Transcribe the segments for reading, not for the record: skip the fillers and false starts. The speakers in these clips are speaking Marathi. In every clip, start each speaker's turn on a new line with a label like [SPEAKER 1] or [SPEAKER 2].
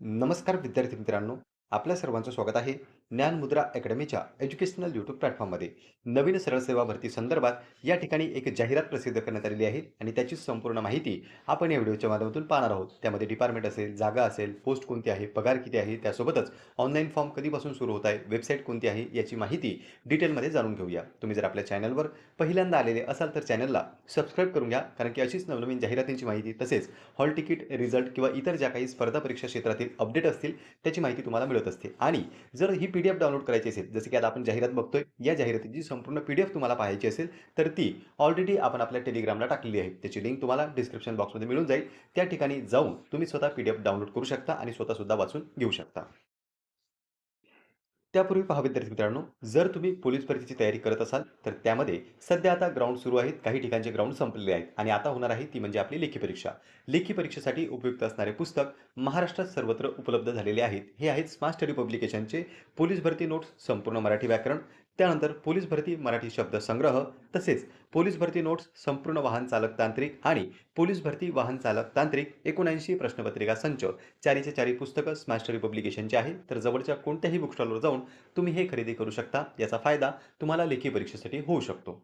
[SPEAKER 1] नमस्कार विद्यार्थी मित्रांनो, आपल्या सर्वांचं स्वागत आहे ज्ञान मुद्रा अकॅडमीच्या एज्युकेशनल यूट्यूब प्लॅटफॉर्ममध्ये. नवीन सरळ सेवा भरती संदर्भात या ठिकाणी एक जाहिरात प्रसिद्ध करण्यात आलेली आहे आणि त्याची संपूर्ण माहिती आपण या व्हिडिओच्या माध्यमातून पाहणार आहोत. त्यामध्ये डिपार्टमेंट असेल, जागा असेल, पोस्ट कोणती आहे, पगार किती आहे, त्यासोबतच ऑनलाईन फॉर्म कधीपासून सुरू होत आहे, वेबसाईट कोणती आहे, याची माहिती डिटेलमध्ये जाणून घेऊया. तुम्ही जर आपल्या चॅनलवर पहिल्यांदा आलेले असाल तर चॅनलला सबस्क्राईब करून घ्या, कारण की अशीच नवनवीन जाहिरातींची माहिती तसेच हॉल तिकीट, रिझल्ट किंवा इतर ज्या काही स्पर्धा परीक्षा क्षेत्रातील अपडेट असतील त्याची माहिती तुम्हाला मिळत असते. आणि जर ही पी-डी-एफ डाउनलोड करायची असेल, जसं की आता आपण जाहिरात बघतोय, या जाहिरातीची संपूर्ण पी-डी-एफ तुम्हाला पाहायची असेल, तर ती ऑलरेडी आपण आपल्या टेलिग्रामला टाकलेली आहे. त्याची लिंक तुम्हाला डिस्क्रिप्शन बॉक्समध्ये मिळून जाईल. त्या ठिकाणी जाऊन तुम्ही स्वतः पी-डी-एफ डाउनलोड करू शकता आणि स्वतःसुद्धा वाचून घेऊ शकता. त्यापूर्वी पहा विद्यार्थी मित्रांनो, जर तुम्ही पोलीस भरतीची तयारी करत असाल, तर त्यामध्ये सध्या आता ग्राउंड सुरू आहेत. काही ठिकाणचे ग्राउंड संपलेले आहेत आणि आता होणार आहे ती म्हणजे आपली लेखी परीक्षा. लेखी परीक्षेसाठी उपयुक्त असणारे पुस्तक महाराष्ट्रात सर्वत्र उपलब्ध झालेले आहेत. हे आहेत स्मार्ट स्टडी पब्लिकेशनचे पोलीस भरती नोट्स, संपूर्ण मराठी व्याकरण, त्यानंतर पोलीस भरती मराठी शब्दसंग्रह, तसेच पोलीस भरती नोट्स, संपूर्ण वाहन चालक तांत्रिक आणि पोलीस भरती वाहन चालक तांत्रिक 79 प्रश्नपत्रिका संच. चारीचे चारी पुस्तकं स्मार्ट स्टडी पब्लिकेशनचे आहे. तर जवळच्या कोणत्याही बुक स्टॉलवर जाऊन तुम्ही हे खरेदी करू शकता. याचा फायदा तुम्हाला लेखी परीक्षेसाठी होऊ शकतो.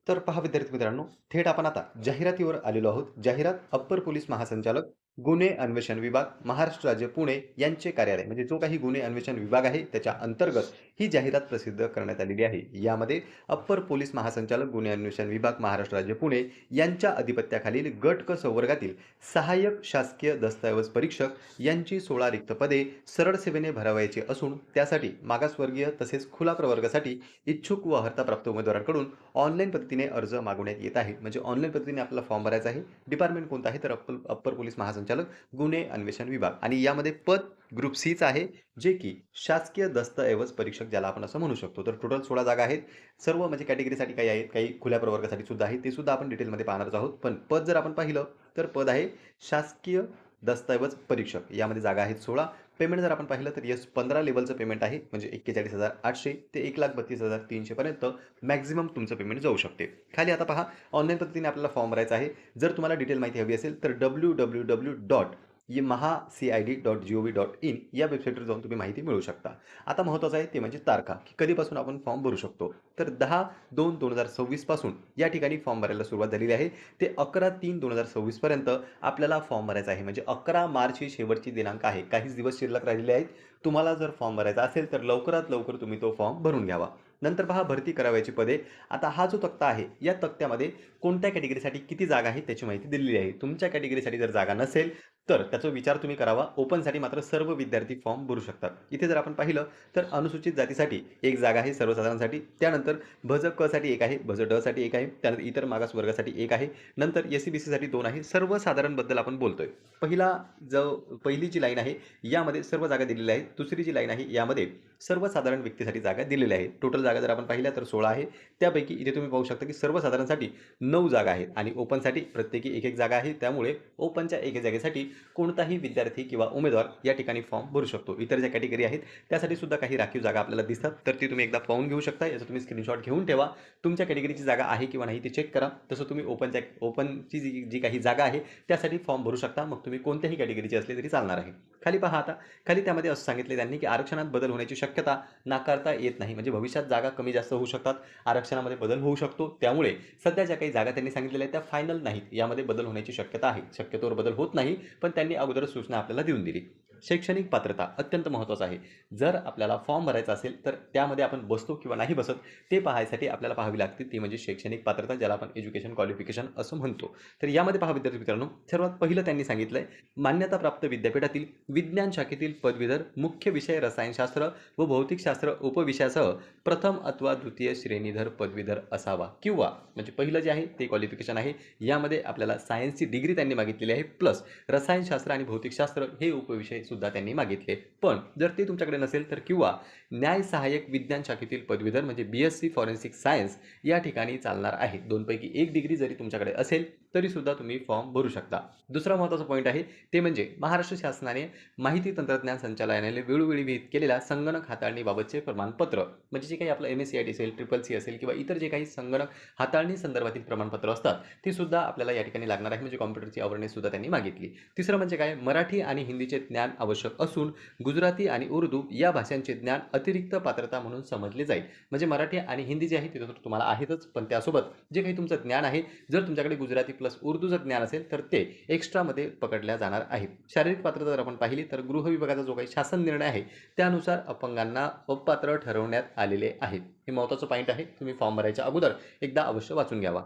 [SPEAKER 1] तर पहा विद्यार्थी मित्रांनो, थेट आपण आता जाहिरातीवर आलेलो आहोत. जाहिरात अप्पर पोलीस महासंचालक, गुन्हे अन्वेषण विभाग, महाराष्ट्र राज्य, पुणे यांचे कार्यालय म्हणजे जो काही गुन्हे अन्वेषण विभाग आहे त्याच्या अंतर्गत ही जाहिरात प्रसिद्ध करण्यात आलेली आहे. यामध्ये अप्पर पोलीस महासंचालक, गुन्हे अन्वेषण विभाग, महाराष्ट्र राज्य, पुणे यांच्या अधिपत्याखालील गट क संवर्गातील सहाय्यक शासकीय दस्तऐवज परीक्षक यांची 16 रिक्त पदे सरळ सेवेने भरावयाची असून त्यासाठी मागासवर्गीय तसेच खुला प्रवर्गासाठी इच्छुक व अर्हताप्राप्त उमेदवारांकडून ऑनलाईन पद्धतीने अर्ज मागवण्यात येत आहे. म्हणजे ऑनलाईन पद्धतीने आपल्याला फॉर्म भरायचा आहे. डिपार्टमेंट कोणतं आहे तर अप्पर अप्पर पोलीस महासंचालक, गुन्हे अन्वेषण विभाग आणि यामध्ये पद ग्रुप सीच आहे, जे की शासकीय दस्तऐवज परीक्षक ज्याला आपण असं म्हणू शकतो. तर टोटल 16 जागा आहेत. सर्व म्हणजे कॅटेगरीसाठी काही आहेत, काही खुल्या प्रवर्गासाठी सुद्धा आहे. ते सुद्धा आपण डिटेलमध्ये पाहणारच आहोत. पण पद जर आपण पाहिलं तर पद आहे शासकीय दस्तऐवज परीक्षक. यामध्ये जागा आहेत 16. पेमेंट जर आपण पाहिलं तर येस 15 लेव्हलचं पेमेंट आहे. म्हणजे 41,800 ते 1,32,300 पर्यंत मॅक्सिमम तुमचं पेमेंट जाऊ शकते. खाली आता पहा, ऑनलाईन पद्धतीने आपल्याला फॉर्म भरायचा आहे. जर तुम्हाला डिटेल माहिती हवी असेल तर www.mahacid.gov.in या वेबसाईटवर जाऊन तुम्ही माहिती मिळवू शकता. आता महत्त्वाचं आहे ते म्हणजे तारखा, की कधीपासून आपण फॉर्म भरू शकतो. तर 10/2/2026 पासून या ठिकाणी फॉर्म भरायला सुरुवात झालेली आहे. ते 11/3/2026 पर्यंत आपल्याला फॉर्म भरायचा आहे. म्हणजे 11 मार्च ही शेवटची दिनांक आहे. काहीच दिवस शिल्लक राहिलेले आहेत. तुम्हाला जर फॉर्म भरायचा असेल तर लवकरात लवकर तुम्ही तो फॉर्म भरून घ्यावा. नंतर पहा भरती करावयाची पदे. आता हा जो तक्ता आहे, या तक्त्यामध्ये कोणत्या कॅटेगरीसाठी किती जागा आहे त्याची माहिती दिलेली आहे. तुमच्या कॅटेगरीसाठी जर जागा नसेल तर त्याचा विचार तुम्ही करावा. ओपनसाठी मात्र सर्व विद्यार्थी फॉर्म भरू शकतात. इथे जर आपण पाहिलं तर अनुसूचित जातीसाठी 1 जागा आहे सर्वसाधारणसाठी. त्यानंतर भज क साठी 1 आहे, भज ड साठी 1 आहे. त्यानंतर इतर मागास वर्गासाठी 1 आहे. नंतर एस-सी-बी-सी साठी 2 आहे. सर्वसाधारणबद्दल आपण बोलतोय. पहिली जी लाईन आहे यामध्ये सर्व जागा दिलेल्या आहेत. दुसरी जी लाईन आहे यामध्ये सर्वसाधारण व्यक्तीसाठी जागा दिलेल्या आहेत. टोटल जागा जर आपण पाहिल्या तर 16 आहे. त्यापैकी इथे तुम्ही पाहू शकता की सर्वसाधारणसाठी 9 जागा आहेत आणि ओपनसाठी प्रत्येकी 1-1 जागा आहे. त्यामुळे ओपनच्या 1 जागेसाठी कोणताही विद्यार्थी किंवा उमेदवार या ठिकाणी फॉर्म भरू शकतो. इतर ज्या कॅटेगरी आहेत त्यासाठी सुद्धा काही राखीव जागा आपल्याला दिसतात. तर ती तुम्ही एकदा पाहून घेऊ शकता. याचा तुम्ही स्क्रीनशॉट घेऊन ठेवा. तुमच्या कॅटेगरीची जागा आहे किंवा नाही ते चेक करा. तसं तुम्ही ओपनची जी जी काही जागा आहे त्यासाठी फॉर्म भरू शकता. मग तुम्ही कोणत्याही कॅटेगरीचे असले तरी चालणार आहे. खाली पहा आता, खाली त्यामध्ये असं सांगितले त्यांनी की आरक्षणात बदल होण्याची शक्यता नाकारता येत नाही. म्हणजे भविष्यात जागा कमी जास्त होऊ शकतात, आरक्षणामध्ये बदल होऊ शकतो. त्यामुळे सध्या ज्या काही जागा त्यांनी सांगितलेल्या आहेत त्या फायनल नाहीत. यामध्ये बदल होण्याची शक्यता आहे. शक्यतोवर बदल होत नाही, पण त्यांनी अगोदरच सूचना आपल्याला देऊन दिली. शैक्षणिक पात्रता अत्यंत महत्त्वाचं आहे. जर आपल्याला फॉर्म भरायचा असेल तर त्यामध्ये आपण बसतो किंवा नाही बसत ते पाहायसाठी आपल्याला पाहावी लागते. ती म्हणजे शैक्षणिक पात्रता, ज्याला आपण एज्युकेशन क्वालिफिकेशन असं म्हणतो. तर यामध्ये पहा विद्यार्थी मित्रांनो, सर्वात पहिलं त्यांनी सांगितलंय मान्यताप्राप्त विद्यापीठातील विज्ञान शाखेतील पदवीधर मुख्य विषय रसायनशास्त्र व भौतिकशास्त्र उपविषयासह प्रथम अथवा द्वितीय श्रेणीधर पदवीधर असावा. किंवा म्हणजे पहिलं जे आहे ते क्वालिफिकेशन आहे. यामध्ये आपल्याला सायन्सची डिग्री त्यांनी मागितलेली आहे, प्लस रसायनशास्त्र आणि भौतिकशास्त्र हे उपविषय सुद्धा त्यांनी मागितले. पण जर ते तुमच्याकडे नसेल तर किंवा न्याय सहाय्यक विज्ञान शाखेतील पदवीधर म्हणजे BSc फॉरेन्सिक सायन्स या ठिकाणी चालणार आहे. दोनपैकी एक डिग्री जरी तुमच्याकडे असेल तरीसुद्धा तुम्ही फॉर्म भरू शकता. दुसरा महत्त्वाचा पॉईंट आहे ते म्हणजे महाराष्ट्र शासनाने माहिती तंत्रज्ञान संचालनालयाने वेळोवेळी विहित केलेल्या संगणक हाताळणीबाबतचे प्रमाणपत्र, म्हणजे जे काही आपलं MSCIT असेल, ट्रिपल सी असेल किंवा इतर जे काही संगणक हाताळणी संदर्भातील प्रमाणपत्र असतात, ती सुद्धा आपल्याला या ठिकाणी लागणार आहे. म्हणजे कॉम्प्युटरची अवेअरनेस सुद्धा त्यांनी मागितली. तिसरं म्हणजे काय, मराठी आणि हिंदीचे ज्ञान आवश्यक असून गुजराती आणि उर्दू या भाषांचे ज्ञान अतिरिक्त पात्रता म्हणून समजले जाईल. म्हणजे मराठी आणि हिंदी जे आहे ते तर तुम्हाला आहेतच, पण त्यासोबत जे काही तुमचं ज्ञान आहे, जर तुमच्याकडे गुजराती प्लस उर्दूचं ज्ञान असेल तर ते एक्स्ट्रामध्ये पकडल्या जाणार आहेत. शारीरिक पात्रता जर आपण पाहिली तर गृह विभागाचा जो काही शासन निर्णय आहे त्यानुसार अपंगांना अपात्र ठरवण्यात आलेले आहेत. हे महत्त्वाचं पॉईंट आहे. तुम्ही फॉर्म भरायच्या अगोदर एकदा अवश्य वाचून घ्यावा.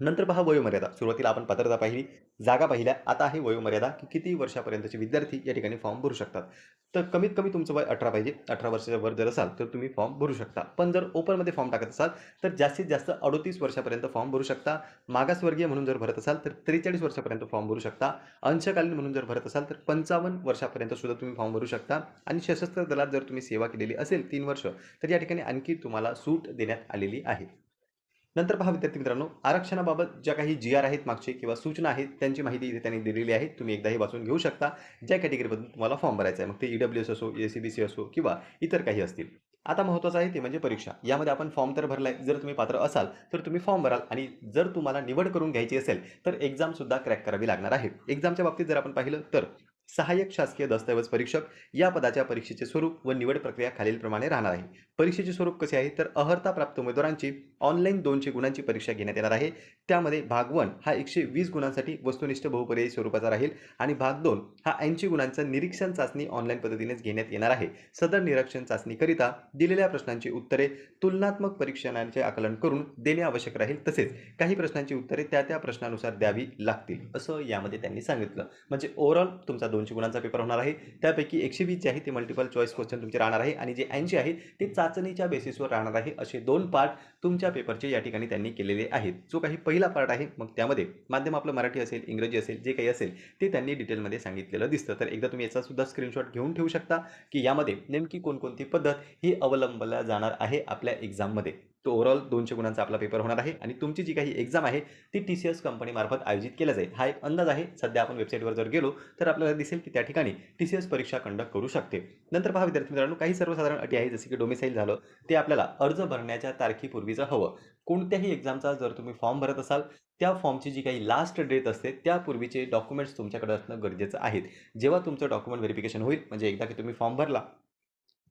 [SPEAKER 1] नंतर पहा वयोमर्यादा. सुरुवातीला आपण पात्रता पाहिली, जागा पाहिल्या. आता आहे वयोमर्यादा, की किती वर्षापर्यंतचे विद्यार्थी या ठिकाणी फॉर्म भरू शकतात. तर कमीत कमी तुमचं वय 18 पाहिजे. 18 वर्षाच्या वर जर असाल तर तुम्ही फॉर्म भरू शकता. पण जर ओपनमध्ये फॉर्म टाकत असाल तर जास्तीत जास्त 38 वर्षापर्यंत फॉर्म भरू शकता. मागासवर्गीय म्हणून जर भरत असाल तर 43 वर्षापर्यंत फॉर्म भरू शकता. अंशकालीन म्हणून जर भरत असाल तर 55 वर्षापर्यंत सुद्धा तुम्ही फॉर्म भरू शकता. आणि सशस्त्र दलात जर तुम्ही सेवा केलेली असेल 3 वर्ष तर या ठिकाणी आणखी तुम्हाला सूट देण्यात आलेली आहे. नंतर पहा विद्यार्थी मित्रांनो, आरक्षणाबाबत ज्या काही जी-आर आहेत मागचे किंवा सूचना आहेत, त्यांची माहिती इथे त्यांनी दिलेली आहे. तुम्ही एकदाही वाचून घेऊ शकता. ज्या कॅटेगरीमधून तुम्हाला फॉर्म भरायचा आहे. मग ते ई-डब्ल्यू-एस असो, एस-सी-बी-सी असो किंवा इतर काही असतील. आता महत्त्वाचं आहे ते म्हणजे परीक्षा. यामध्ये आपण फॉर्म तर भरलाय. जर तुम्ही पात्र असाल, तर तुम्ही फॉर्म भराल आणि जर तुम्हाला निवड करून घ्यायची असेल, तर एक्झामसुद्धा क्रॅक करावी लागणार आहे. एक्झामच्या बाबतीत जर आपण पाहिलं तर सहाय्यक शासकीय दस्तऐवज परीक्षक या पदाच्या परीक्षेचे स्वरूप व निवड प्रक्रिया खालीलप्रमाणे राहणार आहे. परीक्षेचे स्वरूप कसे आहे तर अर्हता प्राप्त उमेदवारांची ऑनलाईन 200 गुणांची परीक्षा घेण्यात येणार आहे. त्यामध्ये भाग 1 हा 120 गुणांसाठी वस्तुनिष्ठ बहुपर्यायी स्वरूपाचा राहील आणि भाग 2 हा 80 गुणांचा निरीक्षण चाचणी ऑनलाईन पद्धतीनेच घेण्यात येणार आहे. सदर निरीक्षण चाचणीकरिता दिलेल्या प्रश्नांची उत्तरे तुलनात्मक परीक्षणांचे आकलन करून देणे आवश्यक राहील. तसेच काही प्रश्नांची उत्तरे त्या त्या प्रश्नानुसार द्यावी लागतील, असं यामध्ये त्यांनी सांगितलं. म्हणजे ओव्हरऑल तुमचा 200 गुणांचा पेपर होणार आहे. त्यापैकी 120 जे आहे ते मल्टिपल चॉईस क्वेश्चन तुमचे राहणार आहे आणि जे 80 आहे ते चाचणीच्या बेसिसवर राहणार आहे. असे 2 पार्ट तुमच्या पेपरचे या ठिकाणी त्यांनी केलेले आहेत. जो काही पहिला पार्ट आहे मग त्यामध्ये माध्यम आपलं मराठी असेल, इंग्रजी असेल, जे काही असेल ते त्यांनी डिटेलमध्ये सांगितलेलं दिसतं. तर एकदा तुम्ही याचा सुद्धा स्क्रीनशॉट घेऊन ठेवू शकता, की यामध्ये नेमकी कोणकोणती पद्धत ही अवलंबल्या जाणार आहे आपल्या एक्झाममध्ये. तो ओव्हरऑल 200 गुणांचा आपला पेपर होणार आहे आणि तुमची जी काही एक्झाम आहे ती TCS कंपनीमार्फत आयोजित केल्या जाईल. हा एक अंदाज आहे. सध्या आपण वेबसाईटवर जर गेलो तर आपल्याला दिसेल की त्या ठिकाणी TCS परीक्षा कंडक्ट करू शकते. नंतर पहा विद्यार्थी मित्रांनो, काही सर्वसाधारण अटी आहेत जसे की डोमिसाईल झालं, ते आपल्याला अर्ज भरण्याच्या तारखेपूर्वीचं हवं. कोणत्याही एक्झामचा जर तुम्ही फॉर्म भरत असाल, त्या फॉर्मची जी काही लास्ट डेट असते त्यापूर्वीचे डॉक्युमेंट्स तुमच्याकडे असणं गरजेचं आहे. जेव्हा तुमचं डॉक्युमेंट व्हेरिफिकेशन होईल, म्हणजे एकदा की तुम्ही फॉर्म भरला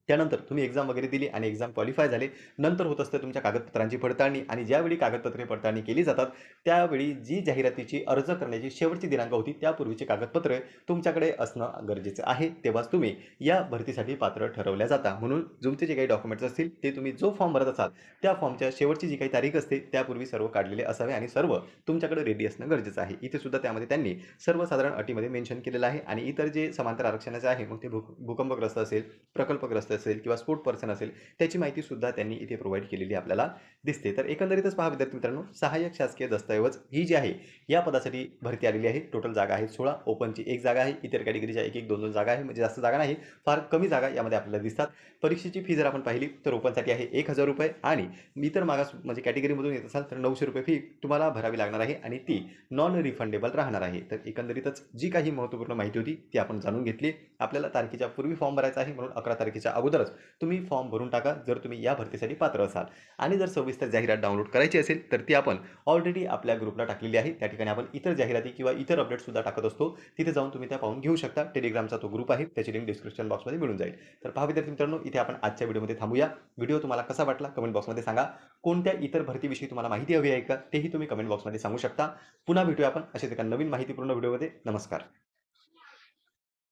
[SPEAKER 1] त्यानंतर तुम्ही एक्झाम वगैरे दिली आणि एक्झाम क्वालिफाय झाले. नंतर होत असते तुमच्या कागदपत्रांची पडताळणी आणि ज्यावेळी कागदपत्रे पडताळणी केली जातात, त्यावेळी जी जाहिरातीची अर्ज करण्याची शेवटची दिनांक होती, त्यापूर्वीची कागदपत्रे तुमच्याकडे असणं गरजेचं आहे. तेव्हाच तुम्ही या भरतीसाठी पात्र ठरवल्या जाता. म्हणून तुमचे जे काही डॉक्युमेंट्स असतील, ते तुम्ही जो फॉर्म भरत असाल, त्या फॉर्मच्या शेवटची जी काही तारीख असते, त्यापूर्वी सर्व काढलेले असावे आणि सर्व तुमच्याकडे रेडी असणं गरजेचं आहे. इथे सुद्धा त्यामध्ये त्यांनी सर्वसाधारण अटीमध्ये मेन्शन केलेलं आहे आणि इतर जे समांतर आरक्षणाचे आहे, मग ते भूकंपग्रस्त असेल, प्रकल्पग्रस्त असेल किंवा स्पोर्ट पर्सन असेल, त्याची माहिती सुद्धा त्यांनी इथे प्रोव्हाईड केलेली आपल्याला दिसते. तर एकंदरीतच पहा विद्यार्थी मित्रांनो, सहाय्यक शासकीय दस्तऐवज ही जी आहे या पदासाठी भरती आलेली आहे. टोटल जागा आहेत 16. ओपनची 1 जागा आहे. इतर कॅटेगरीच्या 1-1, 2-2 जागा आहे. म्हणजे जास्त जागा नाही, फार कमी जागा यामध्ये आपल्याला दिसतात. परीक्षेची फी जर आपण पाहिली तर ओपनसाठी आहे ₹1000 आणि इतर मागास म्हणजे कॅटेगरीमधून येत असाल तर ₹900 फी तुम्हाला भरावी लागणार आहे आणि ती नॉन रिफंडेबल राहणार आहे. तर एकंदरीतच जी काही महत्त्वपूर्ण माहिती होती ती आपण जाणून घेतली. आपल्याला तारखेच्या पूर्वी फॉर्म भरायचा आहे, म्हणून 11 तारखेच्या अगोदरच तुम्ही फॉर्म भरून टाका जर तुम्ही या भरतीसाठी पात्र असाल. आणि जर सविस्तर जाहिरात डाउनलोड करायची असेल तर ती आपण ऑलरेडी आपल्या ग्रुपला टाकलेली आहे. त्या ठिकाणी आपण इतर जाहिराती किंवा इतर अपडेट सुद्धा टाकत असतो. तिथे जाऊन तुम्ही त्या पाहून घेऊ शकता. टेलिग्रामचा तो ग्रुप आहे, त्याची लिंक डिस्क्रिप्शन बॉक्समध्ये मिळून जाईल. तर पहा विद्यार्थी मित्रांनो, इथे आपण आजच्या व्हिडिओमध्ये थांबूया. व्हिडिओ तुम्हाला कसा वाटला कमेंट बॉक्समध्ये सांगा. कोणत्या इतर भरतीविषयी तुम्हाला माहिती हवी आहे का, तेही तुम्ही कमेंट बॉक्समध्ये सांगू शकता. पुन्हा भेटूया आपण अशाच एका नवीन माहितीपूर्ण व्हिडिओमध्ये. नमस्कार.